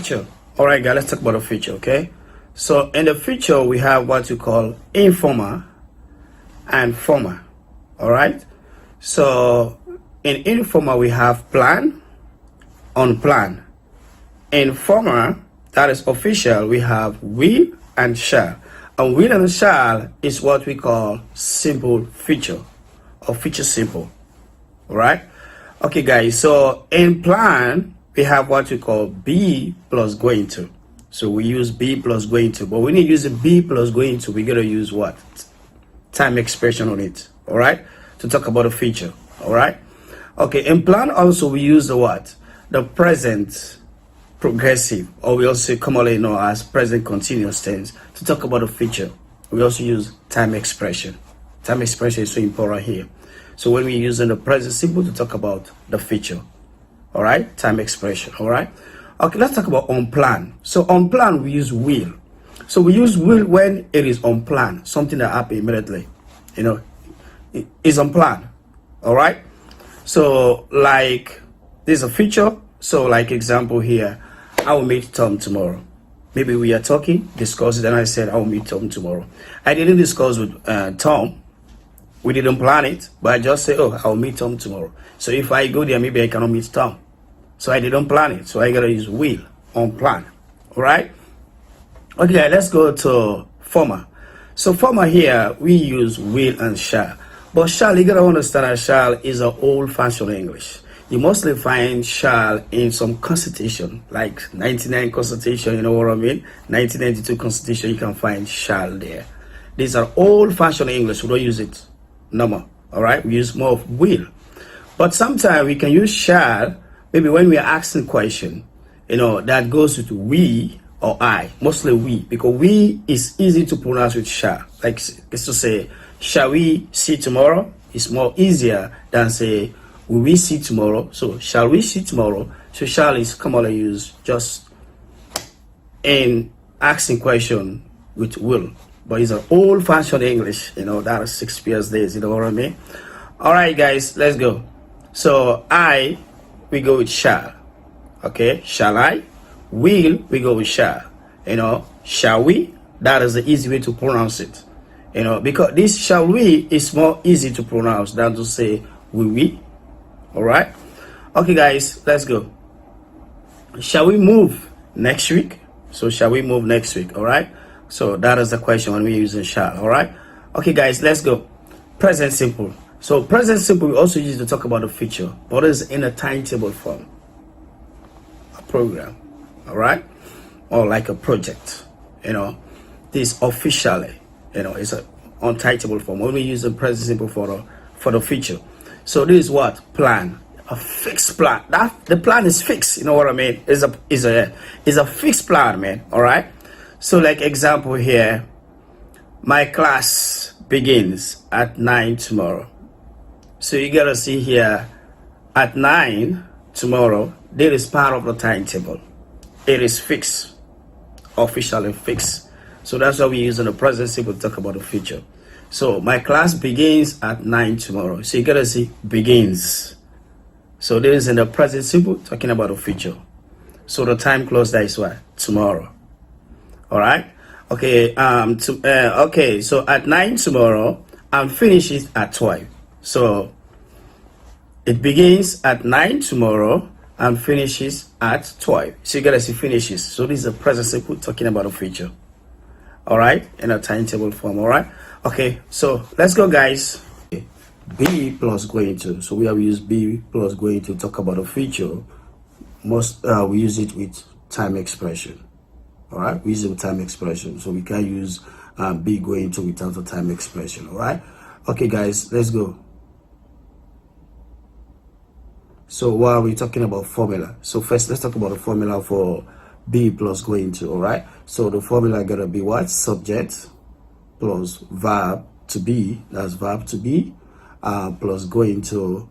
feature. All right, guys, let's talk about a feature, okay? So in the feature, we have what you call informal and formal. All right. So in informal, we have plan, unplanned. In formal, that is official, we have will and shall. And will and shall is what we call simple feature or feature simple. All right. Okay, guys. So in plan, we have what we call be plus going to. So we use be plus going to, but when you use be plus going to, we gotta use what? Time expression on it. All right, to talk about a feature. All right. Okay. In plan, also we use the what? The present progressive, or we also commonly know as present continuous tense to talk about a feature. We also use time expression. Time expression is so important here. So when we're using the present simple to talk about the feature, all right, time expression, all right. Okay, let's talk about unplanned. So unplanned, we use will. So we use will when it is unplanned, something that happened immediately, it is unplanned, all right. So like this is a feature. So like example here, I will meet Tom tomorrow. Maybe we are talking, discussing, and I said I will meet Tom tomorrow. I didn't discuss with Tom. We didn't plan it, but I just say, oh, I'll meet Tom tomorrow. So if I go there, maybe I cannot meet Tom. So I didn't plan it. So I gotta use will on plan. All right. Okay, let's go to formal. So formal here, we use will and shall. But shall, you gotta understand that shall is an old-fashioned English. You mostly find shall in some constitution, like 99 constitution, you know what I mean? 1992 constitution, you can find shall there. These are old-fashioned English. We don't use it normal. All right, we use more of will. But sometimes we can use shall, maybe when we are asking question, that goes with we or I, mostly we, because we is easy to pronounce with shall. Like it's to say, shall we see tomorrow? It's more easier than say, will we see tomorrow? So shall we see tomorrow? So shall is commonly used just in asking question with will. But it's an old-fashioned English, that is Shakespeare's days, you know what I mean? All right, guys, let's go. So we go with shall. Okay, shall I? Will, we go with shall. Shall we? That is the easy way to pronounce it. Because this shall we is more easy to pronounce than to say will we. All right. Okay, guys, let's go. Shall we move next week? So shall we move next week? All right. So that is the question when we're using shall. All right. Okay, guys, let's go. Present simple. So present simple we also use to talk about the future, but it's in a timetable form, a program. All right, or like a project. This officially, it's a on timetable form. When we use the present simple for the future. So this is what plan, a fixed plan. That the plan is fixed. You know what I mean? Is a fixed plan, man. All right. So like example here, my class begins at 9 tomorrow. So you gotta see here, at 9 tomorrow. That is part of the timetable. It is fixed, officially fixed. So that's why we use in the present simple to talk about the future. So my class begins at 9 tomorrow. So you gotta see begins. So this is in the present simple talking about the future. So the time close that is what? Tomorrow. All right. Okay. Okay. So at 9 tomorrow and finishes at 12. So it begins at 9 tomorrow and finishes at 12. So you gotta see finishes. So this is a present simple talking about the future. All right, in a timetable form. All right. Okay, so let's go, guys. Be plus going to. So we have used be plus going to talk about a feature. We use it with time expression. All right, we use it with time expression. So we can use be going to without the time expression. All right. Okay, guys, let's go. So while we're talking about formula, so first let's talk about the formula for be plus going to. All right. So the formula gotta be what? Subject plus verb to be, that's verb to be, plus going to,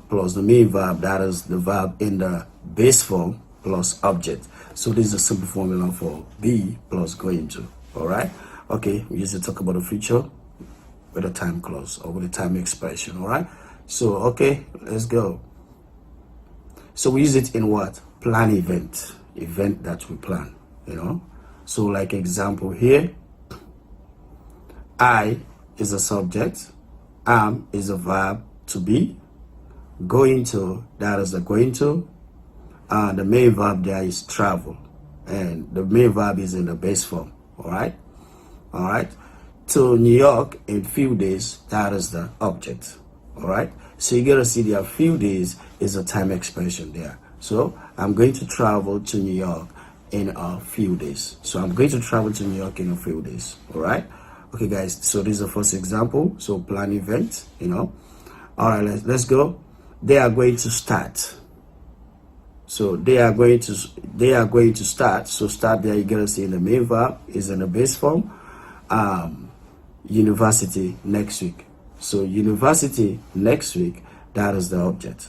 plus the main verb, that is the verb in the base form, plus object. So this is a simple formula for be plus going to. All right. Okay, we usually talk about the future with a time clause or with a time expression. All right. So okay, let's go. So we use it in what? Plan event. event that we plan, you know. So like example here, I is a subject, am is a verb to be, going to, that is the going to, the main verb there is travel, and the main verb is in the base form. All right, to New York in few days, that is the object. All right, so you gotta see there, few days is a time expression there. So I'm going to travel to New York in a few days. So I'm going to travel to New York in a few days. All right, okay guys, so this is the first example. So plan event, you know. All right, let's go. They are going to start. So they are going to start. So start there, you gotta see in the main verb is in the base form. University next week. So university next week, that is the object.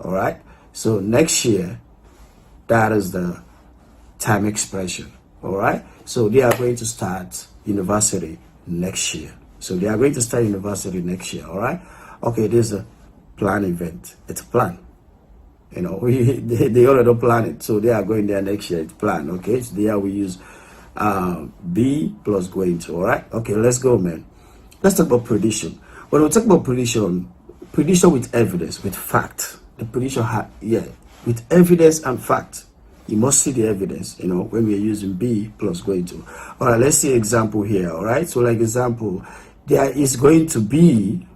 All right, so next year, that is the time expression. All right, so they are going to start university next year. So they are going to start university next year. All right, okay, this is a plan event. It's a plan, you know. They already plan it, so they are going there next year. It's plan. Okay, so there we use be plus going to. All right, okay, let's go, man. Let's talk about prediction. When we talk about prediction with evidence, with fact, the prediction with evidence and fact. You must see the evidence, you know, when we are using be plus going to. All right, let's see example here. All right, so like example, there is going to be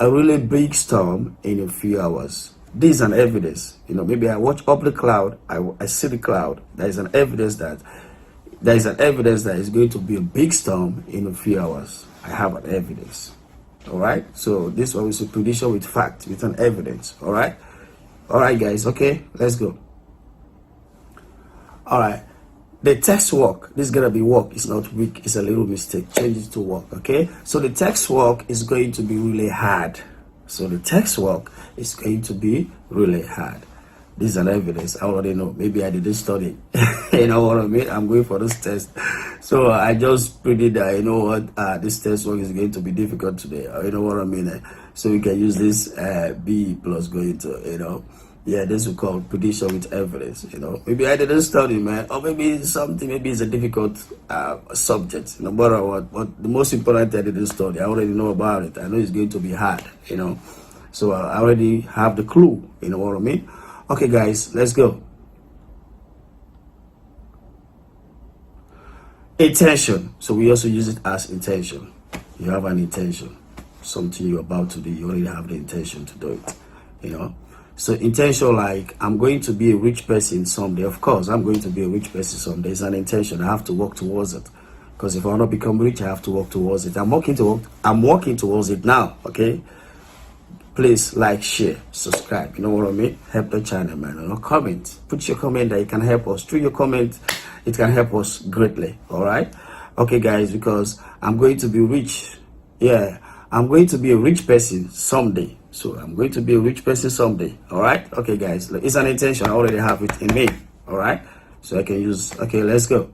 a really big storm in a few hours. This is an evidence, you know. Maybe I watch up the cloud, I see the cloud. There is an evidence that it's going to be a big storm in a few hours. I have an evidence. All right, so this one is a prediction with fact, with an evidence. All right, guys. Okay, let's go. All right, the text work, this is gonna be work, it's not weak, it's a little mistake, change it to work. Okay, so the text work is going to be really hard. So the text work is going to be really hard. This is an evidence. I already know. Maybe I didn't study. You know what I mean? I'm going for this test. So I just predict that, you know what, this test work is going to be difficult today. You know what I mean? So we can use this be plus going to, you know. Yeah, this we call prediction with evidence, you know. Maybe I didn't study, man. Or maybe it's a difficult subject, no matter what. But the most important thing I didn't study. I already know about it. I know it's going to be hard, you know. So I already have the clue, you know what I mean? Okay, guys, let's go. Intention. So we also use it as intention. You have an intention. Something you're about to do, you already have the intention to do it, you know. So intention, like I'm going to be a rich person someday. Of course, I'm going to be a rich person someday. It's an intention. I have to work towards it. Because if I want to become rich, I have to work towards it. I'm working towards it now. Okay. Please like, share, subscribe. You know what I mean? Help the channel, man. You know, comment. Put your comment that it can help us. Through your comment, it can help us greatly. All right. Okay, guys. Because I'm going to be rich. Yeah, I'm going to be a rich person someday. So I'm going to be a rich person someday. All right. Okay, guys. It's an intention. I already have it in me. All right. So I can use. Okay, let's go.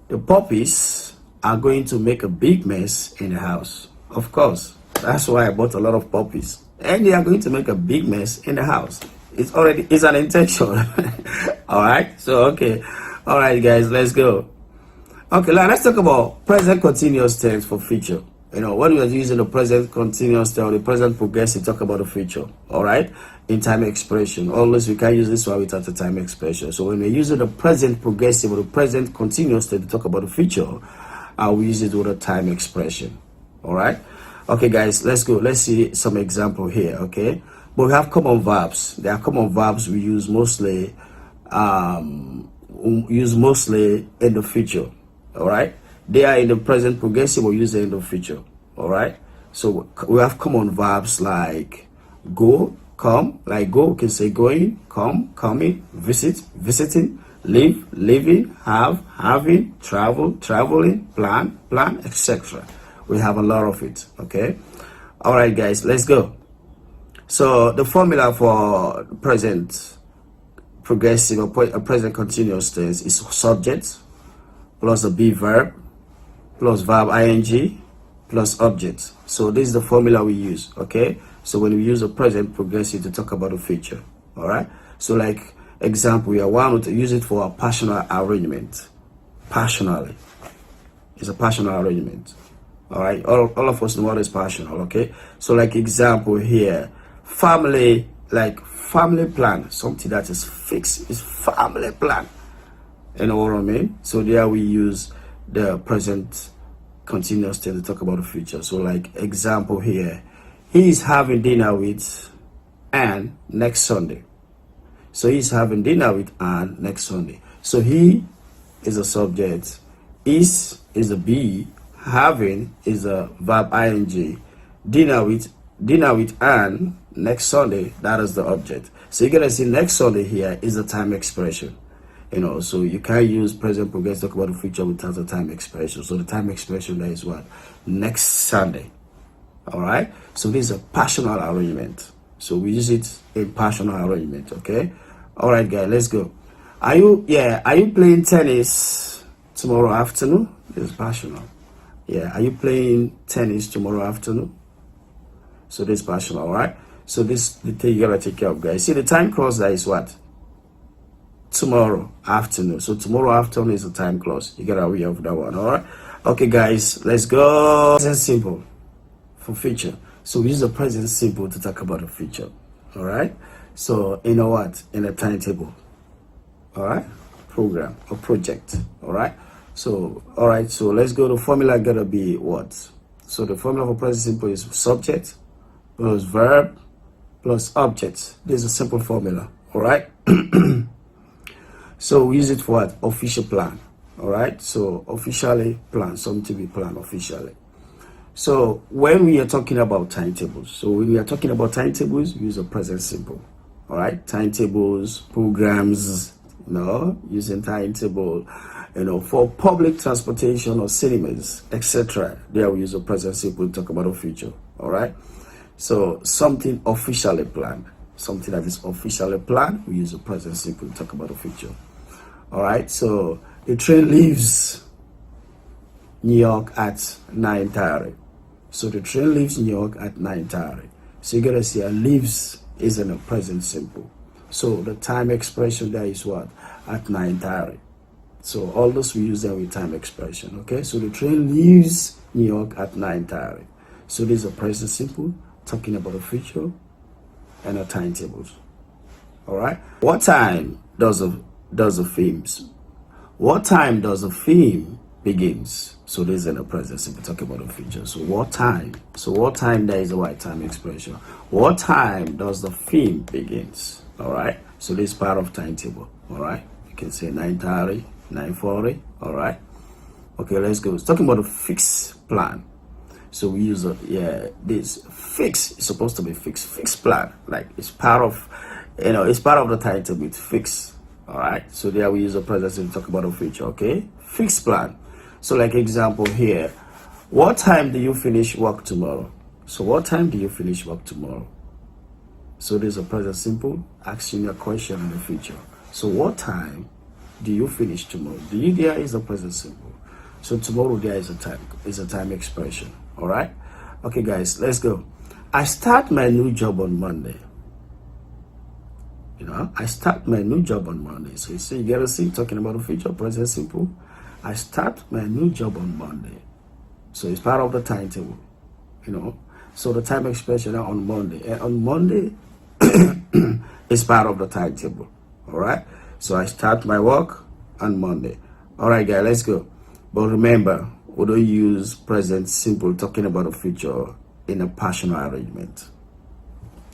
The puppies are going to make a big mess in the house. Of course. That's why I bought a lot of puppies. And they are going to make a big mess in the house. It's an intention. All right. So, okay. All right, guys, let's go. Okay, now let's talk about present continuous tense for future. You know, when we are using the present continuous tense or the present progressive, talk about the future. All right. In time expression. Always we can use this one without the time expression. So when we're using the present progressive or the present continuous tense to talk about the future, we use it with a time expression. All right. Okay, guys, let's go. Let's see some example here. Okay, but we have common verbs. There are common verbs we use mostly in the future. All right, they are in the present progressive. We use it in the future. All right, so we have common verbs like go, come. Like go, we can say going, come, coming, visit, visiting, live, living, have, having, travel, traveling, plan, etc. We have a lot of it. Okay. All right, guys, let's go. So the formula for present progressive or present continuous tense is subject plus a be verb plus verb ing plus object. So this is the formula we use. Okay. So when we use a present progressive to talk about the future. All right. So like example here, one to use it for a partial arrangement. Partially. It's a partial arrangement. All right. All of us know what is partial. Okay. So like example here, family, like family plan, something that is fixed is family plan. You know what I mean? So there we use the present continuous tense to talk about the future. So like example here, he is having dinner with Anne next Sunday. So he's having dinner with Anne next Sunday. So he is a subject, is a be, having is a verb ing, dinner with Anne next Sunday, that is the object. So you're gonna see next Sunday here is a time expression. You know, so you can't use present progress talk about the future without a time expression. So the time expression there is what? Next Sunday. All right. So this is a partial arrangement. So we use it in partial arrangement. Okay. All right, guys. Let's go. Are you playing tennis tomorrow afternoon? This is partial. Yeah. Are you playing tennis tomorrow afternoon? So this is partial. All right. So this the thing you gotta take care of, guys. See the time clause there is what? Tomorrow afternoon. So tomorrow afternoon is the time clause. You gotta aware of that one. All right. Okay, guys. Let's go. Present simple for future. So we use the present simple to talk about the future. All right. So you know what? In a timetable. All right. Program or project. All right. So all right. So let's go. The formula gotta be what? So the formula for present simple is subject plus verb plus object. This is a simple formula. All right. So we use it for what? Official plan. All right. So officially plan, something to be planned officially. So when we are talking about timetables, we use a present simple. All right. Timetables, programs, using timetable, for public transportation or cinemas, etc. There we use a present simple to talk about the future. All right. So something officially planned, something that is officially planned, we use a present simple to talk about the future. All right, so the train leaves New York at 9:30. So the train leaves New York at 9:30. So you gotta see leaves is in a present simple. So the time expression there is what? At 9:30. So all those we use them with time expression. Okay, so the train leaves New York at 9:30. So this is a present simple talking about the future and a timetables. All right. What time does the film begins? So this is in the present simple talking about the future. So what time? There is a right time expression. What time does the film begins? All right. So this is part of timetable. All right. You can say 9:30, 9:40. All right. Okay, let's go. It's talking about a fixed plan. So we use this fix is supposed to be fixed plan. Like it's part of the title. It's fixed. All right. So there we use a present simple to talk about the future. Okay, fixed plan. So like example here, what time do you finish work tomorrow? So what time do you finish work tomorrow? So there's a present simple asking a question in the future. So what time do you finish tomorrow? There is a present simple. So tomorrow there is a time expression. All right. Okay, guys, let's go. I start my new job on Monday. I start my new job on Monday. So you see, you gotta see talking about the future, present simple. I start my new job on Monday. So it's part of the timetable. So the time expression on Monday. And on Monday is part of the timetable. All right. So I start my work on Monday. All right, guys, let's go. But remember, we don't use present simple talking about the future in a partial arrangement.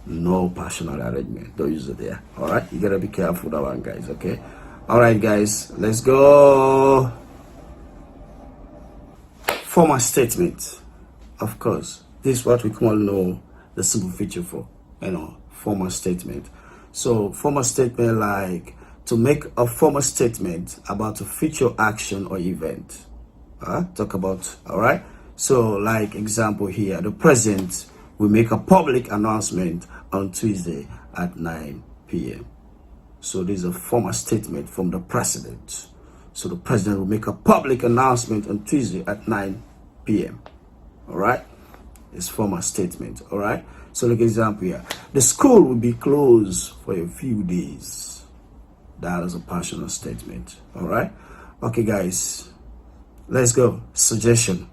No partial arrangement. Don't use it there. All right. You gotta be careful that one, guys. Okay. All right, guys. Let's go. Formal statement. Of course, this is what we commonly know the simple feature for. Formal statement. So formal statement, like to make a formal statement about a future action or event. Talk about. All right. So like example here, the president will make a public announcement on Tuesday at 9 p.m. So this is a formal statement from the president. So the president will make a public announcement on Tuesday at 9 p.m. All right. It's formal statement. All right. So like example here, the school will be closed for a few days. That is a personal statement. All right. Okay, guys, let's go. Suggestion.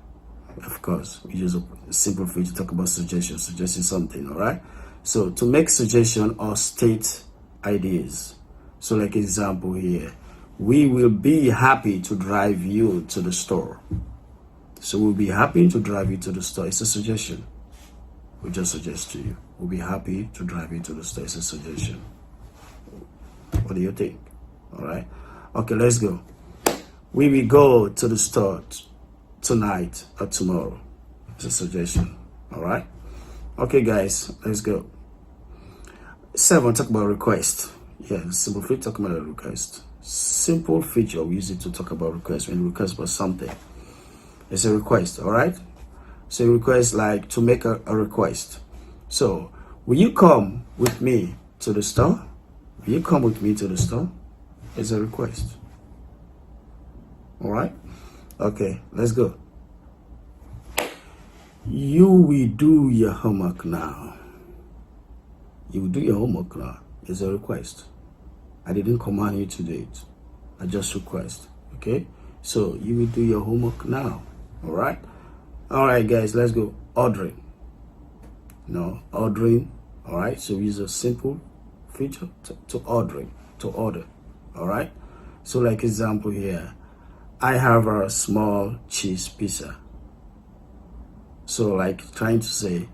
Of course, we use a simple phrase to talk about suggestion. Suggesting something. All right. So to make suggestion or state ideas. So like example here, we will be happy to drive you to the store. So we'll be happy to drive you to the store. It's a suggestion. We just suggest to you. We'll be happy to drive you to the store. It's a suggestion. What do you think? All right. Okay, let's go. We will go to the store tonight or tomorrow. It's a suggestion. All right. Okay, guys, let's go. 7, talk about request. Yeah, simple feature, talk about a request. Simple feature, we use it to talk about request. When you request for something, it's a request. All right. So request, like to make a request. So, will you come with me to the store? Will you come with me to the store? It's a request. All right. Okay, let's go. You will do your homework now. You will do your homework now. It's a request. I didn't command you to do it. I just request. Okay. So you will do your homework now. All right. All right, guys. Let's go. Ordering. No, ordering. All right. So we use a simple feature to ordering, to order. All right. So like example here, I have a small cheese pizza. So like trying to say,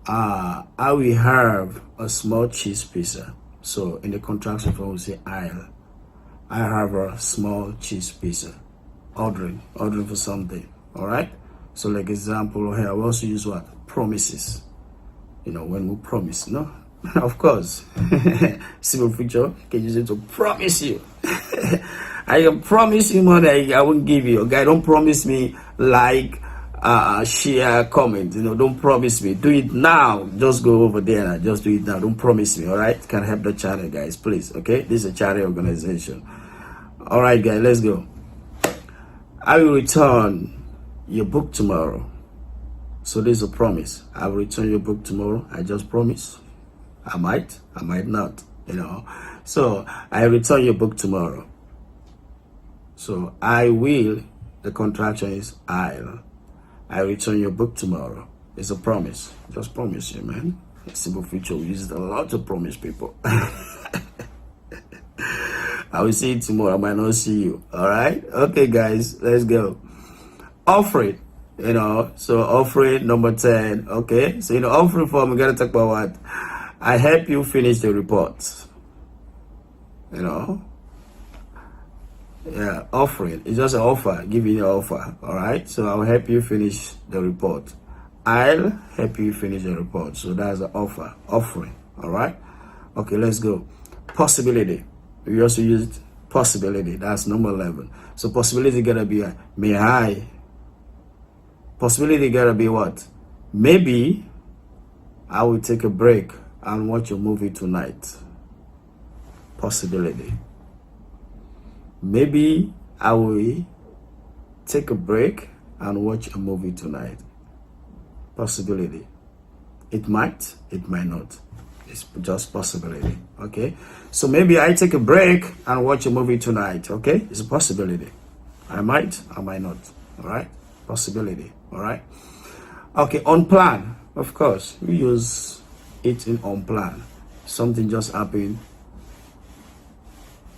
I will have a small cheese pizza. So in the contraction form we say I have a small cheese pizza. Ordering for something. All right. So like example here, I also use what? Promises. You know, when we promise, no? Of course. Simple feature, can use it to promise you. I can promise you money I won't give you. Okay, don't promise me like share, comment. You know, don't promise me. Do it now. Just go over there and just do it now. Don't promise me. All right, can help the channel, guys, please. Okay, this is a charity organization. All right, guys, let's go. I will return your book tomorrow. So this is a promise. I will return your book tomorrow. I just promise. I might not, you know. So I return your book tomorrow. So I will, the contraction is I'll. I return your book tomorrow. It's a promise. Just promise you, man. A simple feature. We use it a lot to promise people. I will see you tomorrow. I might not see you. All right. Okay, guys, let's go. Offering. You know, so offering number 10. Okay. So in the offering form, we gotta talk about what? I help you finish the report. You know. Yeah, offering. It's just an offer, giving you an offer. All right. So I'll help you finish the report. I'll help you finish the report. So that's an offer, offering. All right. Okay, let's go. Possibility. We also used possibility. That's number 11. So possibility gotta be may I. Possibility gotta be what? Maybe I will take a break and watch a movie tonight. Possibility. Maybe I will take a break and watch a movie tonight. Possibility. It might not. It's just possibility. Okay. So maybe I take a break and watch a movie tonight. Okay. It's a possibility. I might not. All right. Possibility. All right. Okay. On plan. Of course, we use it in on plan. Something just happened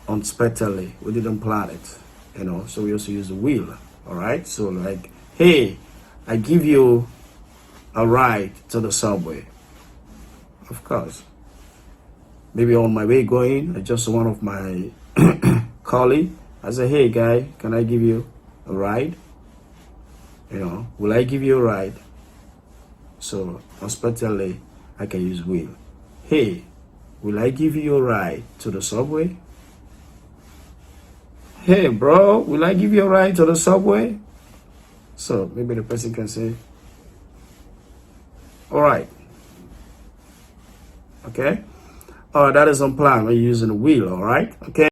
unexpectedly. We didn't plan it, you know. So we also use the will. All right. So like, hey, I give you a ride to the subway. Of course. Maybe on my way going, I just one of my colleague. I say, hey guy, can I give you a ride? You know, will I give you a ride? So unexpectedly, I can use will. Hey, will I give you a ride to the subway? Hey bro, will I give you a ride to the subway? So maybe the person can say, all right. Okay. That is on plan. We're using will. All right. Okay.